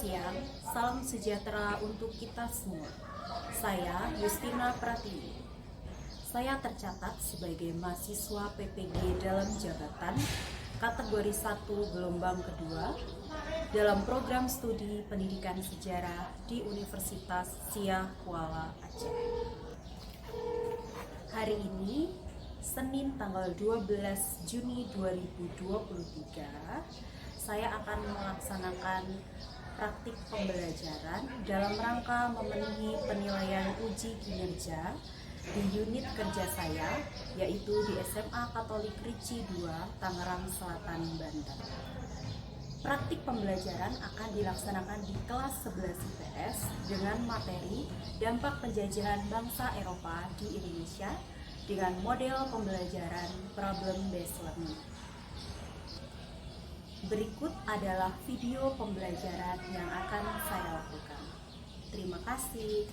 siang, salam sejahtera untuk kita semua. Saya Justina Pratiwi. Saya tercatat sebagai mahasiswa PPG dalam jabatan kategori 1 gelombang kedua dalam program studi pendidikan sejarah di Universitas Siah Kuala Aceh. Hari ini, Senin tanggal 12 Juni 2023, saya akan melaksanakan praktik pembelajaran dalam rangka memenuhi penilaian uji kinerja di unit kerja saya, yaitu di SMA Katolik Rici II, Tangerang Selatan, Banten. Praktik pembelajaran akan dilaksanakan di kelas 11 IPS dengan materi dampak penjajahan bangsa Eropa di Indonesia dengan model pembelajaran problem based learning. Berikut adalah video pembelajaran yang akan saya lakukan. Terima kasih.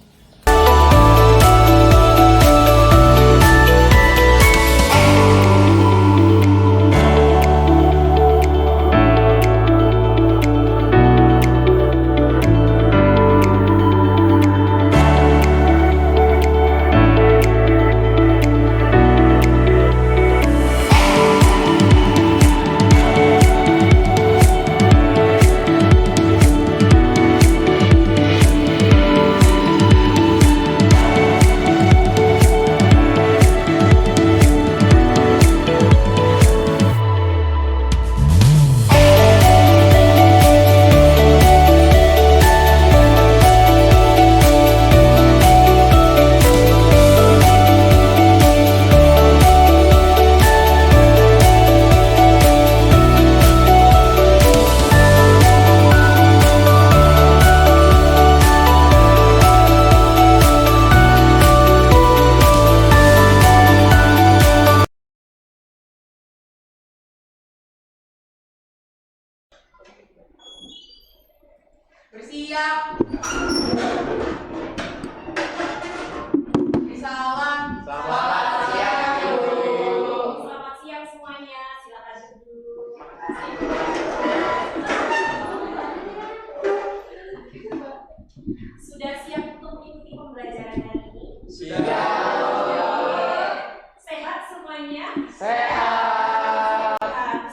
Bersiap. Salam. Selamat siang, Guru. Selamat siang semuanya, silakan duduk. Sudah siap untuk mengikuti pembelajaran hari ini? Siap. Sehat semuanya? Sehat.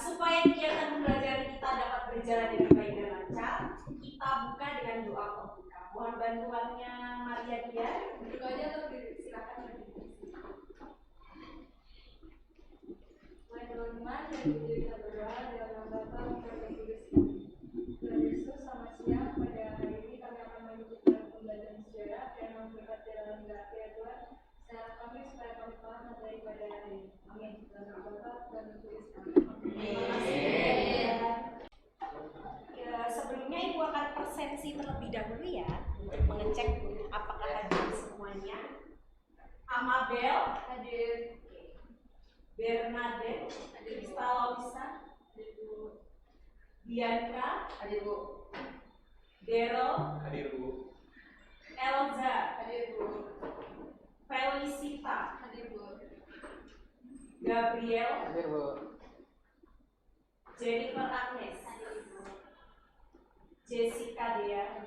Supaya kegiatan pembelajaran kita dapat berjalan dengan baik dan lancar, kita buka dengan doa pembuka. Mohon bantuannya Maria Dia. Duduk aja atau berdiri? Silakan berdiri. Mari teman-teman, kita berdoa dalam nama Bapa dan Putra dan Roh Kudus. Tuhan Yesus, selamat siang. Pada hari ini kami akan mengikuti pembelajaran sejarah dan memberkat dalam hati ya Tuhan. Saya kami supaya kami paham materi pada hari ini. Amin. Dalam nama Bapa dan Putra dan Roh Kudus. Ya, sebelumnya Ibu akan persensi terlebih dahulu ya, untuk mengecek apakah hadir semuanya. Amabel Hadir. Bernadette, Kristalisa, Bianca, Hadir, Bu. Daryl, Hadir, Bu. Elza, Hadir, Bu. Felicita, Hadir, Bu. Gabriel, Hadir, Bu. Jennifer Agnes, Jessica Dea.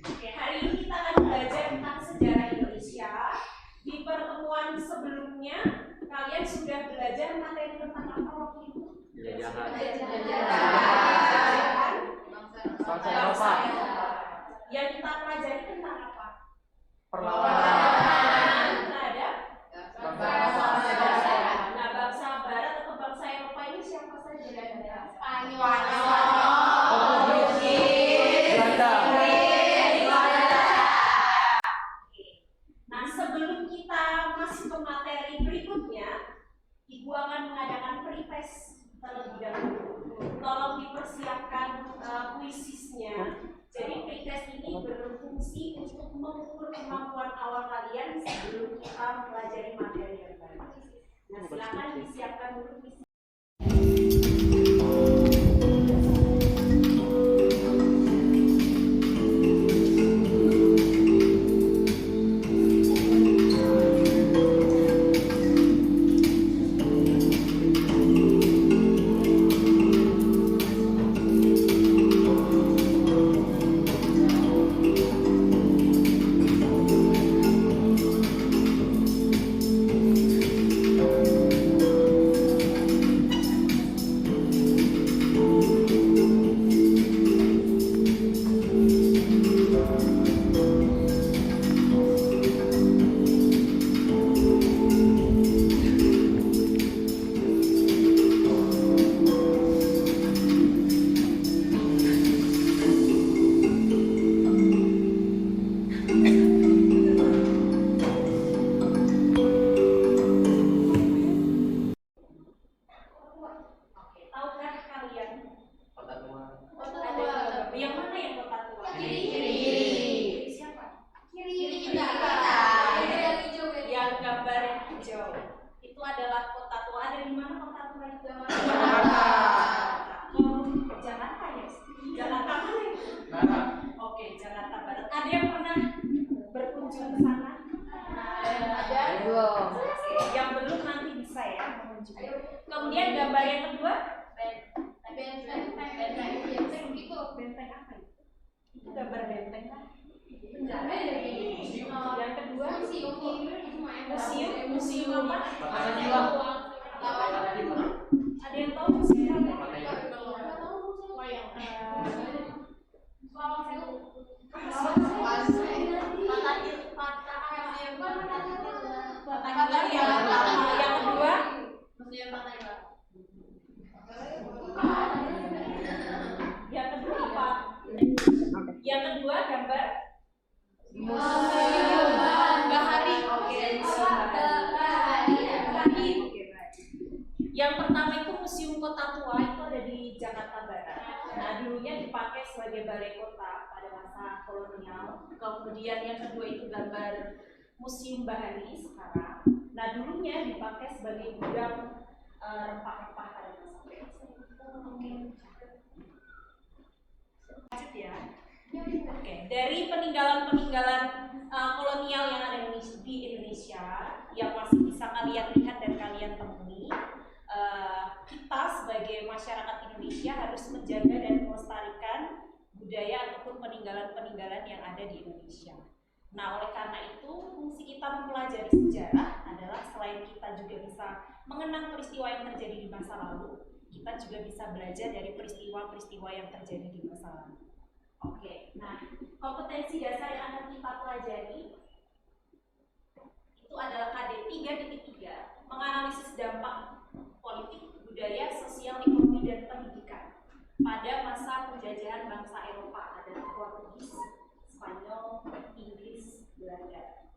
Oke, hari ini kita akan belajar tentang sejarah Indonesia. Di pertemuan sebelumnya, kalian sudah belajar materi tentang apa waktu itu? Jajahan. Bangsa Eropa. Yang kita pelajari tentang apa? Perlawanan Terhadap bangsa Eropa. Nah, bangsa Barat atau bangsa Eropa ini siapa saja? Spanyol. Nah, sebelum kita masuk ke materi berikutnya, Ibu akan mengadakan pretest terlebih dahulu. Tolong dipersiapkan kuisisnya. Jadi pretest ini berfungsi untuk mengukur kemampuan awal kalian sebelum kita mempelajari materi yang baru. Nah, silakan disiapkan dulu kuisisnya. Itu gambar benteng kan? Penjara ya ini. Yang kedua museum apa? Mata jiwa. Ada yang tahu museum apa? Yang kedua apa? Yang kedua gambar Museum Bahari. Oke, museum Bahari. Oke, baik. Yang pertama itu Museum Kota Tua, itu ada di Jakarta Barat. Nah, dulunya dipakai sebagai balai kota pada masa kolonial. Kemudian yang kedua itu gambar Museum Bahari sekarang. Nah, dulunya dipakai sebagai gudang rempah-rempah pada masa kolonial. Oke. Lanjut ya. Oke, dari peninggalan-peninggalan kolonial yang ada di Indonesia yang masih bisa kalian lihat dan kalian temui, kita sebagai masyarakat Indonesia harus menjaga dan melestarikan budaya ataupun peninggalan-peninggalan yang ada di Indonesia. Nah, oleh karena itu, fungsi kita mempelajari sejarah adalah selain kita juga bisa mengenang peristiwa yang terjadi di masa lalu, kita juga bisa belajar dari peristiwa-peristiwa yang terjadi di masa lalu. Oke, nah kompetensi dasar yang akan kita pelajari itu adalah KD 3.3, menganalisis dampak politik, budaya, sosial, ekonomi, dan pendidikan pada masa penjajahan bangsa Eropa, adalah Portugis, Spanyol, Inggris, Belanda,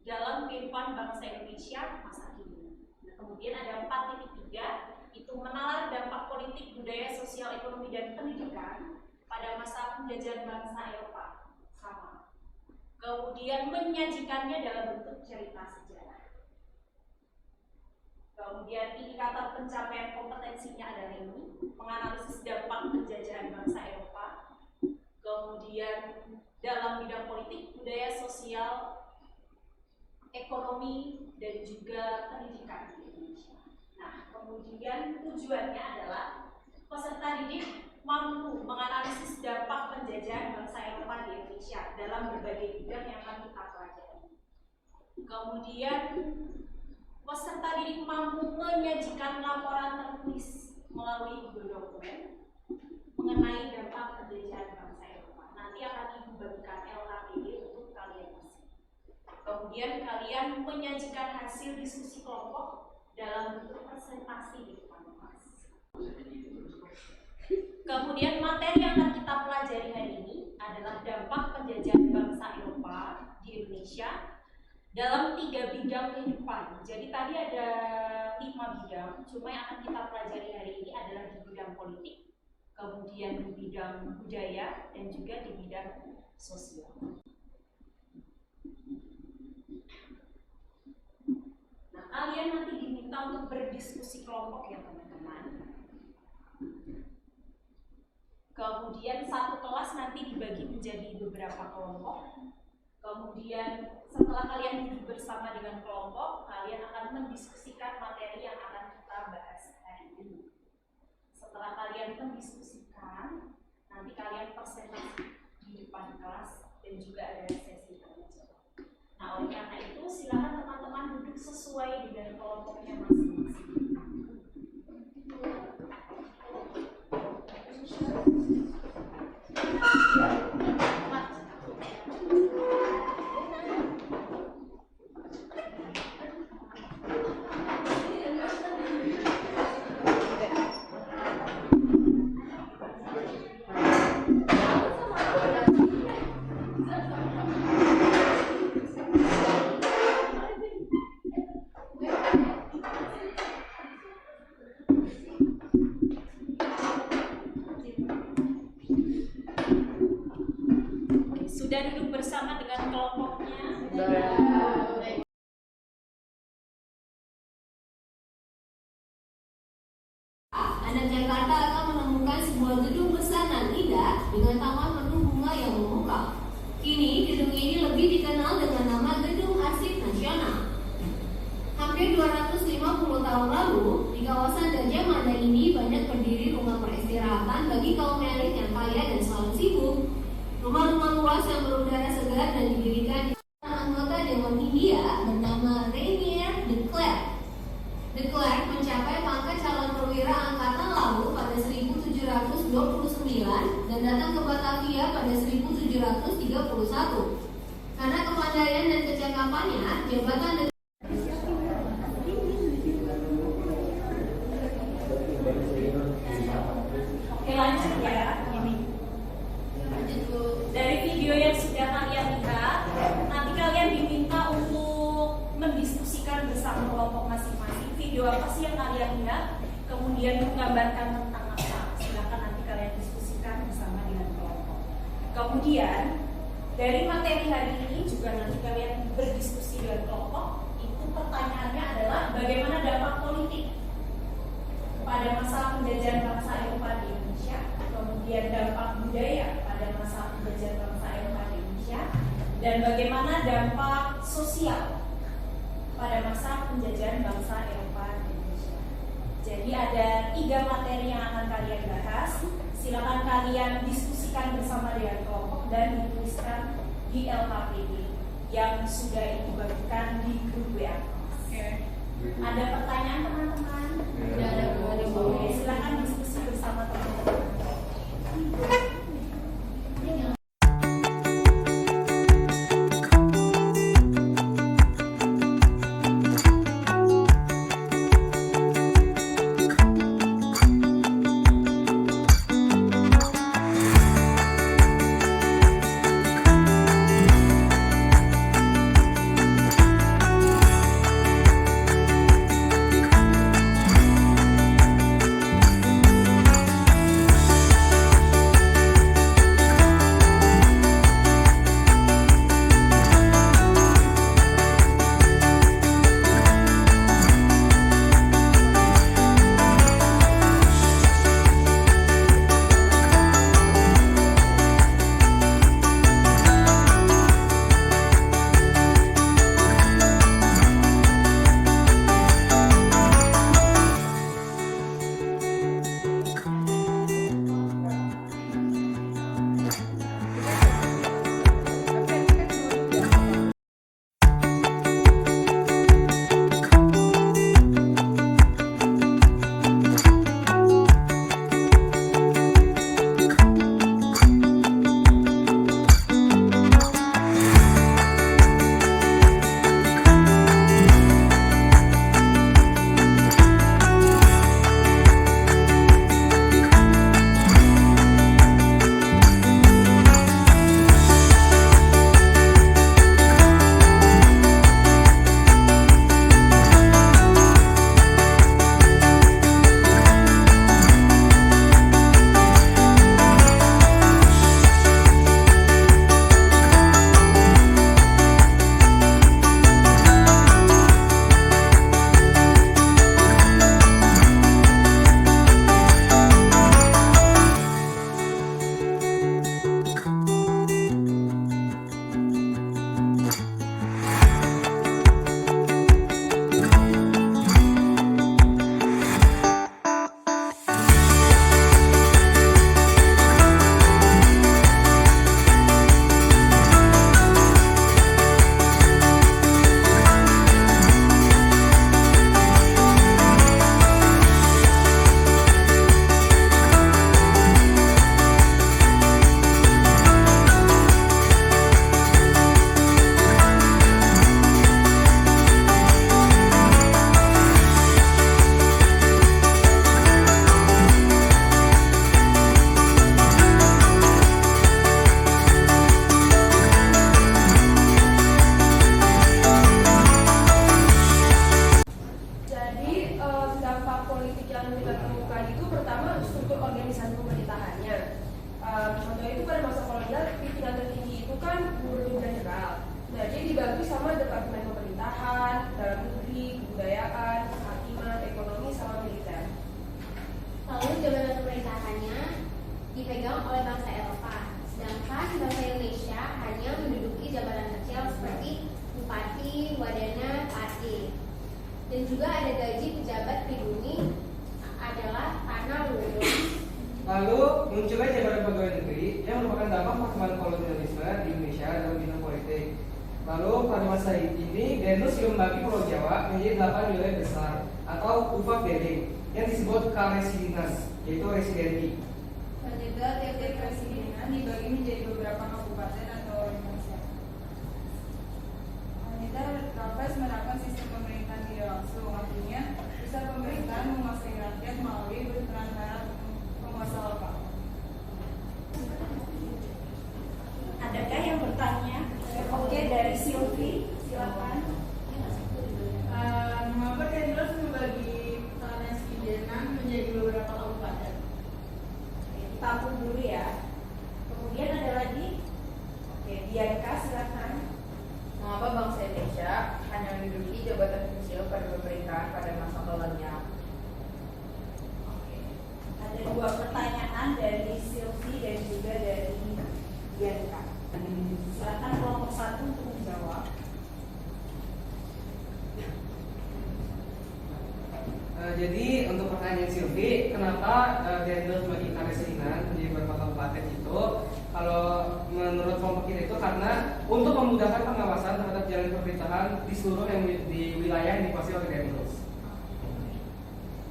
dalam kehidupan bangsa Indonesia masa kini. Nah, kemudian ada 4.3, itu menalar dampak politik, budaya, sosial, ekonomi, dan pendidikan pada masa penjajahan bangsa Eropa, sama. Kemudian menyajikannya dalam bentuk cerita sejarah. Kemudian indikator pencapaian kompetensinya adalah ini, menganalisis dampak penjajahan bangsa Eropa. Kemudian dalam bidang politik, budaya, sosial, ekonomi, dan juga pendidikan di Indonesia. Nah, kemudian tujuannya adalah peserta didik mampu menganalisis dampak penjajahan bangsa Eropa di Indonesia dalam berbagai bidang yang akan kita pelajari. Kemudian peserta didik mampu menyajikan laporan tertulis melalui Google Dokumen mengenai dampak penjajahan bangsa Eropa. Nanti akan Ibu bagikan LKPD untuk kalian isi. Kemudian kalian menyajikan hasil diskusi kelompok dalam bentuk presentasi di depan kelas. Kemudian materi yang akan kita pelajari hari ini adalah dampak penjajahan bangsa Eropa di Indonesia dalam 3 bidang kehidupan. Jadi tadi ada 5 bidang, cuma yang akan kita pelajari hari ini adalah di bidang politik, kemudian di bidang budaya, dan juga di bidang sosial. Nah, kalian nanti diminta untuk berdiskusi kelompok ya teman-teman. Kemudian satu kelas nanti dibagi menjadi beberapa kelompok. Kemudian setelah kalian duduk bersama dengan kelompok, kalian akan mendiskusikan materi yang akan kita bahas hari ini. Setelah kalian mendiskusikan, nanti kalian presentasi di depan kelas dan juga ada sesi tanya jawab. Nah, oleh karena itu silakan teman-teman duduk sesuai dengan kelompoknya masing-masing. Sudah duduk bersama dengan kelompoknya? Anak Jakarta akan menemukan sebuah gedung besar dan indah dengan taman penuh bunga yang memukau. Kini, gedung ini lebih dikenal dengan nama Gedung Arsip Nasional. Hampir 250 tahun lalu, di kawasan Gajah Mada ini banyak berdiri rumah peristirahatan bagi kaum elit yang kaya dan selalu sibuk. House yang berudara segar dan didirikan di anggota Dewan Hindia bernama Rainier de Klerk. De Klerk mencapai pangkat calon perwira angkatan laut pada 1729 dan datang ke Batavia pada 1731. Karena kepandaian dan kecakapannya, jabatan De Oke, lanjut ya. Ini dari video yang sudah kalian lihat, nanti kalian diminta untuk mendiskusikan bersama kelompok masing-masing. Video apa sih yang kalian lihat, kemudian menggambarkan tentang apa. Silakan nanti kalian diskusikan bersama dengan kelompok. Kemudian dari materi hari ini juga nanti kalian berdiskusi dengan kelompok. Itu pertanyaannya adalah bagaimana dampak politik pada masa penjajahan bangsa Eropa di Indonesia, kemudian dampak budaya pada masa penjajahan bangsa Eropa di Indonesia, dan bagaimana dampak sosial pada masa penjajahan bangsa Eropa di Indonesia. Jadi ada 3 materi yang akan kalian bahas. Silakan kalian diskusikan bersama dengan kelompok dan dituliskan di LKPD yang sudah dibagikan di grup WA. Ada pertanyaan teman-teman? Tidak ada. Oke, silakan diskusi bersama teman-teman. dipegang oleh bangsa Eropa, sedangkan bangsa Indonesia hanya menduduki jabatan kecil seperti bupati, wadana, pati. Dan juga ada gaji pejabat pribumi adalah karena lulus. Lalu munculnya jabatan pegawai negeri yang merupakan dampak perkembangan kolonialisme di Indonesia dalam bidang politik. Lalu pada masa ini Dendels juga membagi Pulau Jawa menjadi 8 wilayah besar atau UFAPD yang disebut karesidenan, yaitu residensi. Selanjutnya, tiap-tiap presidenan dibagi menjadi beberapa kabupaten atau organisasi. Wanita Raffles menerapkan sistem pemerintahan tidak langsung, artinya pusat pemerintahan menguasai rakyat melalui perantara penguasa lokal. Adakah yang bertanya? Oke, dari Silvi, silakan. Mengapa Dendels membagi karesidenan menjadi beberapa kabupaten? Tampung dulu ya. Kemudian ada lagi. Oke, Bianca silakan. Mengapa bangsa Indonesia hanya menduduki jabatan kecil pada pemerintahan pada masa kolonial? Oke. Ada 2 pertanyaan dari Silvi dan juga dari Bianca. Silakan kelompok 1 untuk menjawab. Jadi untuk pertanyaan Silvi, kenapa Dendels membagi karesidenan menjadi beberapa kabupaten itu? Kalau menurut kelompok kita itu karena untuk memudahkan pengawasan terhadap jalan pemerintahan di seluruh di wilayah yang dikuasai oleh Dendels.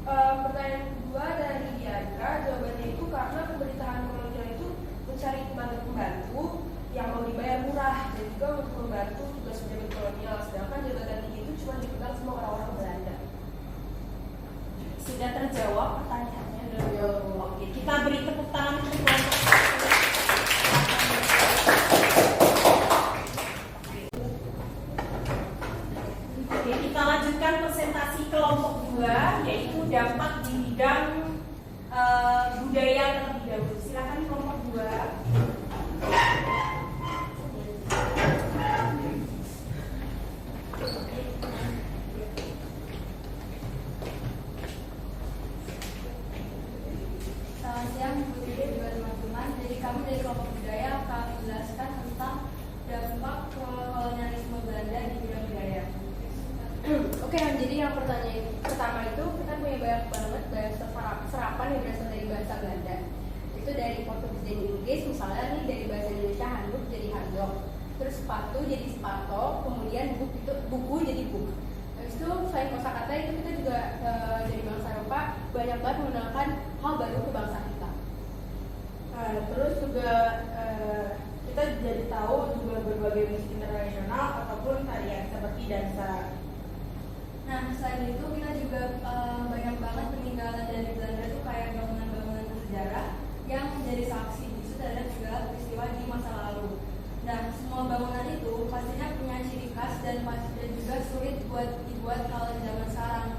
Pertanyaan kedua dari Diandra, jawabannya itu karena pemerintahan kolonial itu mencari pembantu yang mau dibayar murah dan juga untuk membantu tugas pejabat kolonial, sedangkan jabatan tinggi itu cuma dipegang sama orang-orang Belanda. Sudah terjawab pertanyaannya? Oke, kita beri tepuk tangan untuk kelompok 1. Oke, kita lanjutkan presentasi kelompok 2, yaitu dampak di bidang budaya terlebih dahulu. Silakan kelompok 2. Selamat siang, Bu Dede juga teman-teman. Jadi kami dari kelompok budaya akan menjelaskan tentang dampak kolonialisme Belanda di bidang budaya. Oke, jadi yang pertama itu kita punya banyak banget bahasa serapan yang berasal dari bahasa Belanda. Itu dari Portugis dan Inggris, misalnya nih dari bahasa Indonesia handuk jadi handok, terus sepatu jadi sepato, kemudian buku jadi book. Habis itu selain kosakata itu kita juga dari bangsa Eropa banyak banget menggunakan hal baru ke bangsa kita. Terus juga kita jadi tahu juga berbagai musik internasional ataupun tarian seperti dansa. Nah, selain itu kita juga banyak banget peninggalan dari Belanda itu kayak bangunan-bangunan sejarah yang menjadi saksi bisu terhadap segala peristiwa di masa lalu. Nah, semua bangunan itu pastinya punya ciri khas dan juga sulit buat dibuat kalau di zaman sekarang.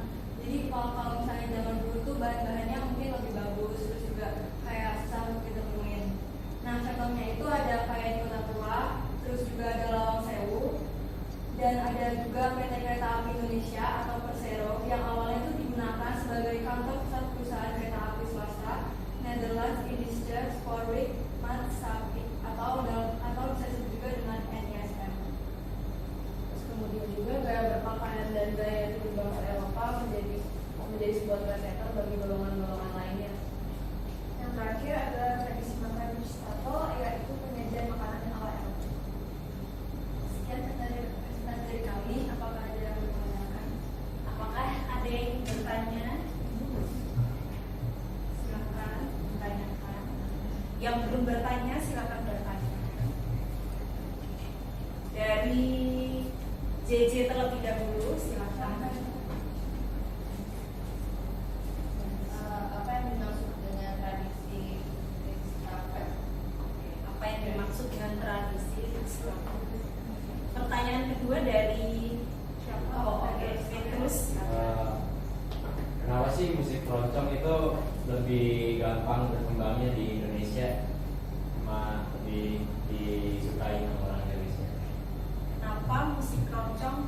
Jadi kalau misalnya zaman dulu tuh bahan-bahannya mungkin lebih bagus, terus juga kayak susah untuk ditemuin. Nah, contohnya itu ada kayak di Kota Tua, terus juga ada Lawang Sewu, dan ada juga PT Kereta Api Indonesia atau Persero yang awalnya itu digunakan sebagai kantor pusat perusahaan kereta api swasta Netherlands Indische Spoorweg Maatschappij atau bisa disebut juga dengan NISM. Terus kemudian juga gaya berpakaian dan gaya hidup bangsa Eropa menjadi sebuah trendsetter bagi golongan-golongan lainnya. Yang terakhir adalah tradisi makan wastafel, yaitu penyajian makanan ala Eropa. Sekian dari kami, apakah ada yang bertanya? Apakah ada yang bertanya? Silakan bertanyakan. Yang belum bertanya silakan bertanya. Dari JJ terlebih dahulu, silakan. Apa yang dimaksud dengan tradisi wastafel? Apa yang dimaksud dengan tradisi? Pertanyaan kedua dari siapa? Oke, Petrus. Kenapa sih musik keroncong itu lebih gampang berkembangnya di Indonesia, sama lebih disukai sama orang Indonesia? Kenapa musik keroncong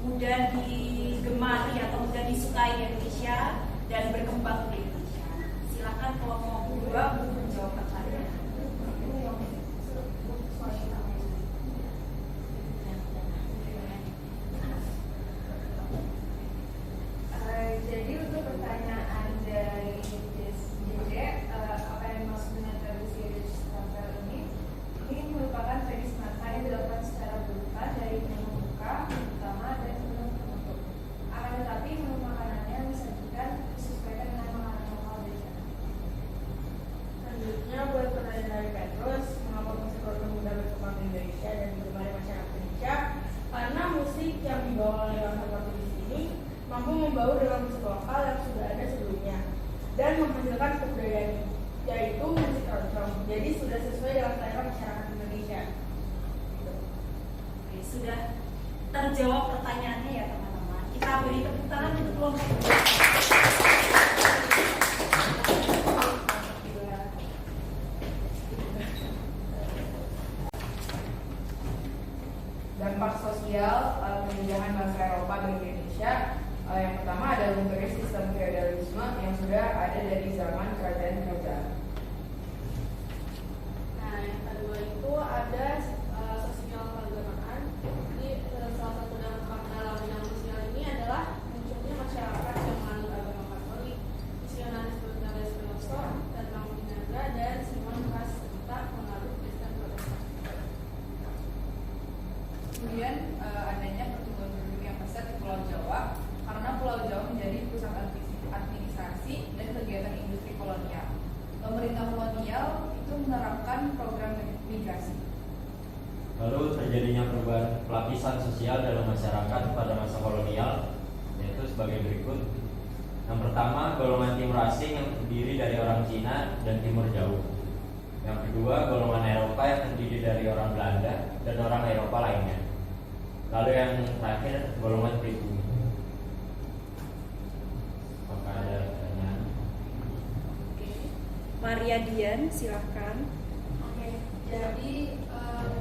mudah digemari atau mudah disukai di Indonesia dan berkembang di Indonesia? Silakan kelompok 2 untuk menjawab pertanyaan. Jadi untuk pertanyaan dari JJ, apa yang dimaksud dengan tradisi wastafel ini baur dengan musik lokal yang sudah ada sebelumnya dan menghasilkan kebudayaan, yaitu musik keroncong. Jadi sudah sesuai dengan selera masyarakat Indonesia. Oke, sudah terjawab pertanyaannya ya teman-teman. Kita beri tepuk tangan untuk kelompok kedua. Dampak sosial pemindahan bangsa Eropa ke Indonesia, yang pertama adalah lunturnya sistem feodalisme yang sudah ada dari zaman kerajaan-kerajaan. Nah, yang kedua itu ada sosial keagamaan. Jadi salah satu dampak dalam bidang sosial ini adalah munculnya masyarakat yang menganut agama Katolik, misionaris Protestan, dan Lampung Niaga dan Simon Ras serta pengaruh Kristen Protestan. Kemudian adanya pertumbuhan penduduk yang pesat di Pulau Jawa karena Pulau Jawa menjadi pusat administrasi dan kegiatan industri kolonial. Pemerintah kolonial itu menerapkan program migrasi. Lalu terjadinya perubahan pelapisan sosial dalam masyarakat pada masa kolonial, yaitu sebagai berikut. Yang pertama, golongan timur asing yang terdiri dari orang Cina dan Timur Jauh. Yang kedua, golongan Eropa yang terdiri dari orang Belanda dan orang Eropa lainnya. Lalu yang terakhir, golongan pribumi. Apakah ada pertanyaan? Oke. Maria Dian, silahkan. Oke, jadi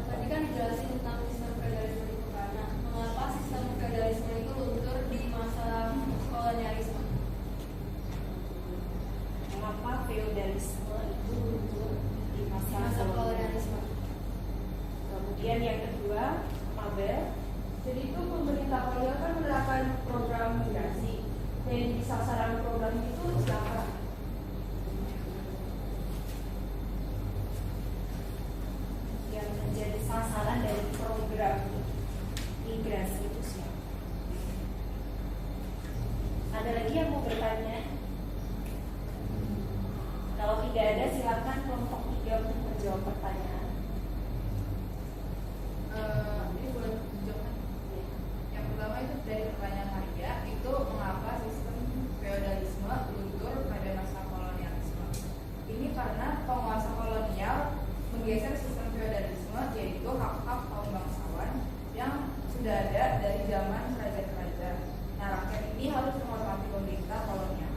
tadi kan dijelasin tentang sistem feodalisme itu karena mengapa sistem feodalisme itu luntur di masa kolonialisme. Mengapa feodalisme itu luntur di Di masa masa kolonial? kolonialisme. Kemudian yang kedua, Mabel. Jadi itu pemerintah kolonial kan menerapkan program migrasi. Dan di sasaran program itu siapa? Yang menjadi sasaran dari program migrasi itu siapa? Ada lagi yang mau bertanya? Kalau tidak ada, silakan kelompok 3 untuk menjawab pertanyaan. Ini boleh dijawab. Yang pertama itu dari pertanyaan Maria, itu mengapa sistem feodalisme luntur pada masa kolonialisme. Ini karena penguasa kolonial menggeser sistem feodalisme, yaitu hak-hak kaum bangsawan yang sudah ada dari zaman kerajaan-kerajaan. Nah, rakyat ini harus menghormati pemerintah kolonial.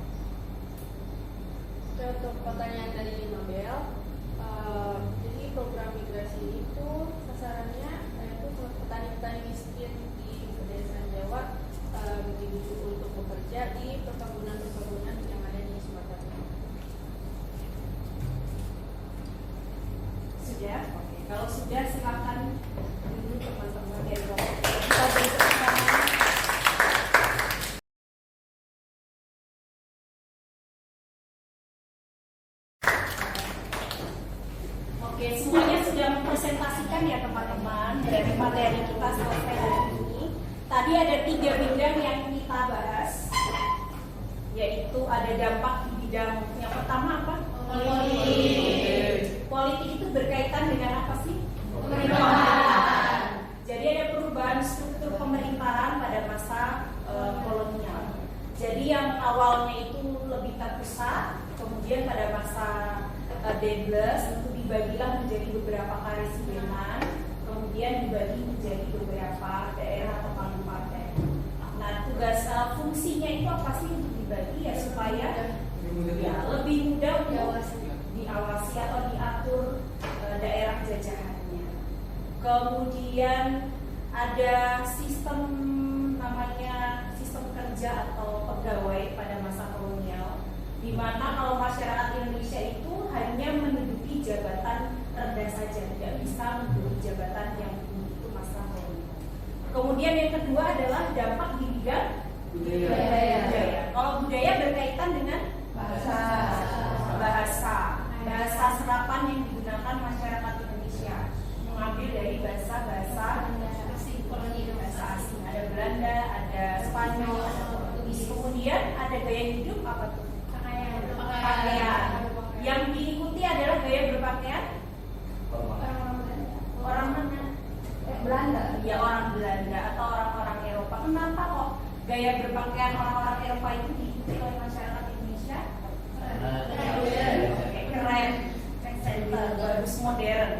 Untuk pertanyaan dari Mabel, jadi program migrasi itu sasarannya yaitu petani-petani miskin di pedesaan Jawa dibujuk untuk bekerja di perkebunan-perkebunan yang ada di Sumatera Utara. Sudah? Oke. Kalau sudah, silakan dulu teman-teman dari kelompok 3. Kita beri tepuk tangan. Oke, semuanya sudah mempresentasikan ya teman-teman dari materi kita selesai hari ini. Tadi ada 3 bidang yang kita bahas, yaitu ada dampak di bidang yang pertama apa? Politik. Politik itu berkaitan dengan apa sih? Pemerintahan. Jadi ada perubahan struktur pemerintahan pada masa kolonial. Jadi yang awalnya itu lebih terpusat, kemudian pada masa D+, itu dibagilah menjadi beberapa karesidenan, kemudian dibagi menjadi beberapa daerah atau kabupaten. Nah, tugas fungsinya itu apa sih untuk dibagi ya supaya ya, lebih mudah untuk diawasi atau diatur daerah jajahannya. Kemudian ada sistem namanya sistem kerja atau pegawai pada masa kolonial, di mana kalau masyarakat Indonesia itu hanya menduduki jabatan rendah saja, tidak bisa menduduki jabatan yang tinggi, itu masa kolonial. Kemudian yang kedua adalah dampak di bidang budaya. Kalau budaya berkaitan dengan bahasa serapan yang digunakan masyarakat Indonesia, mengambil dari bahasa asing. Ada Belanda, ada Spanyol, ada Portugis. Kemudian ada gaya hidup apa tuh? Pakaian. Yang diikuti adalah gaya berpakaian orang mana? Belanda. Ya, orang Belanda atau orang-orang Eropa. Kenapa kok gaya berpakaian orang-orang Eropa itu diikuti oleh masyarakat Indonesia? Keren, bagus, modern.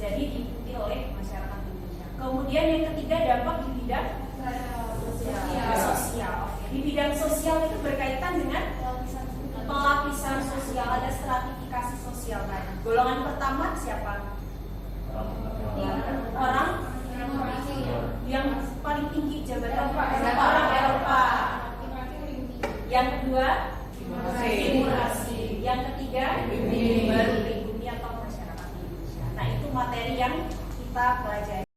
Jadi diikuti oleh masyarakat Indonesia. Kemudian yang ketiga, dampak di bidang sosial. Di bidang sosial itu berkaitan dengan pelapisan sosial, ada stratifikasi sosial. Nah, golongan pertama siapa? Orang yang paling tinggi jabatan, orang Eropa. Yang kedua, Timur Asia. Yang ketiga, baru pribumi atau masyarakat Indonesia. Nah, itu materi yang kita pelajari.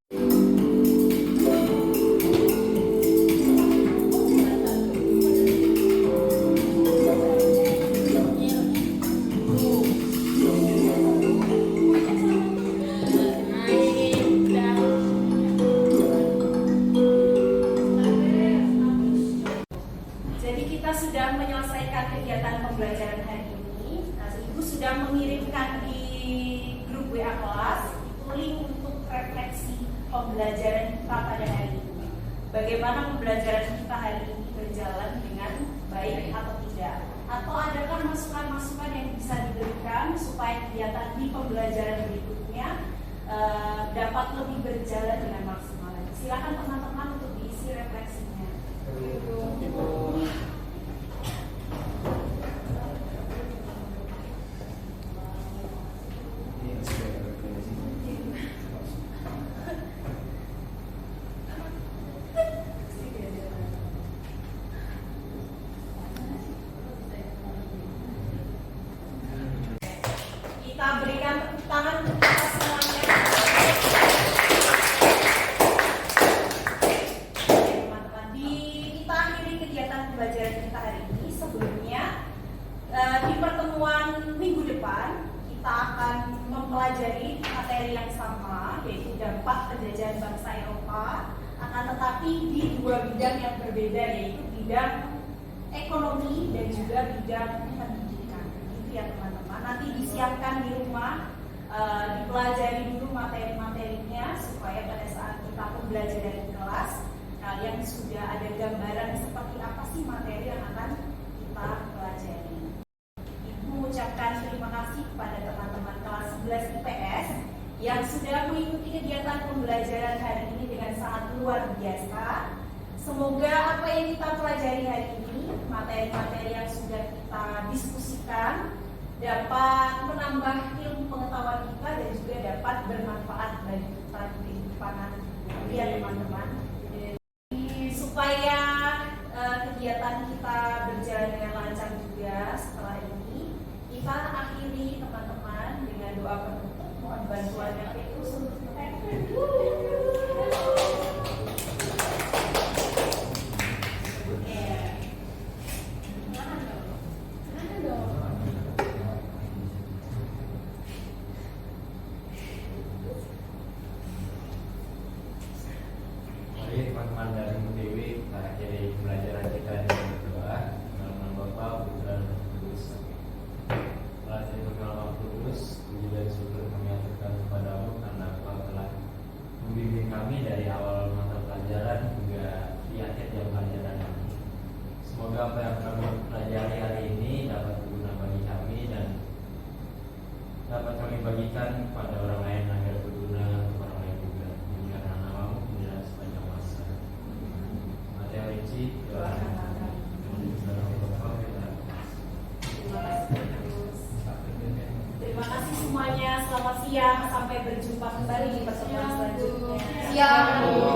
Sudah menyelesaikan kegiatan pembelajaran hari ini. Nah, Ibu sudah mengirimkan di grup WA kelas itu link untuk refleksi pembelajaran kita pada hari ini. Bagaimana pembelajaran kita hari ini berjalan dengan baik atau tidak? Atau adakah masukan-masukan yang bisa diberikan supaya kegiatan di pembelajaran berikutnya dapat lebih berjalan dengan maksimal? Silakan teman-teman untuk diisi refleksinya. Kita berikan tepuk tangan untuk kita semuanya. Teman-teman, kita akhiri kegiatan pembelajaran kita hari ini. Sebelumnya, di pertemuan minggu depan kita akan mempelajari materi yang sama, yaitu dampak penjajahan bangsa Eropa. Akan tetapi di dua bidang yang berbeda, yaitu bidang ekonomi dan juga bidang pendidikan. Itu ya teman-teman. Nanti disiapkan di rumah, dipelajari dulu materi-materinya supaya pada saat kita pembelajaran di kelas kalian sudah ada gambaran seperti apa sih materi yang akan kita pelajari. Ibu mengucapkan terima kasih kepada teman-teman kelas 11 IPS yang sudah mengikuti kegiatan pembelajaran hari ini dengan sangat luar biasa. Semoga apa yang kita pelajari hari ini, materi-materi yang sudah kita diskusikan, dapat menambah ilmu pengetahuan kita dan juga dapat bermanfaat bagi kita di kehidupan nanti ya teman-teman. Supaya kegiatan kita berjalan dengan lancar juga setelah ini, kita akhiri teman-teman dengan doa penutup. Mohon bantuannya terus untuk teman-teman dari UTW, kita akhiri pembelajaran kita dengan berdoa. Dalam nama Bapa, Putra, dan Roh Kudus. Allah Maha Kudus, puji dan syukur kami aturkan kepadamu karena Engkau telah membimbing kami dari awal mata pelajaran hingga di akhir jam pelajaran ini. Semoga apa yang kami pelajari hari ini dapat berguna bagi kami dan dapat kami bagikan kepada orang lain agar berguna untuk orang lain juga. Karena namamu menjelaskan sepanjang masa. Mateo Rinci, doa. Terima kasih semuanya. Selamat siang. Sampai berjumpa kembali di pertemuan selanjutnya. Siang.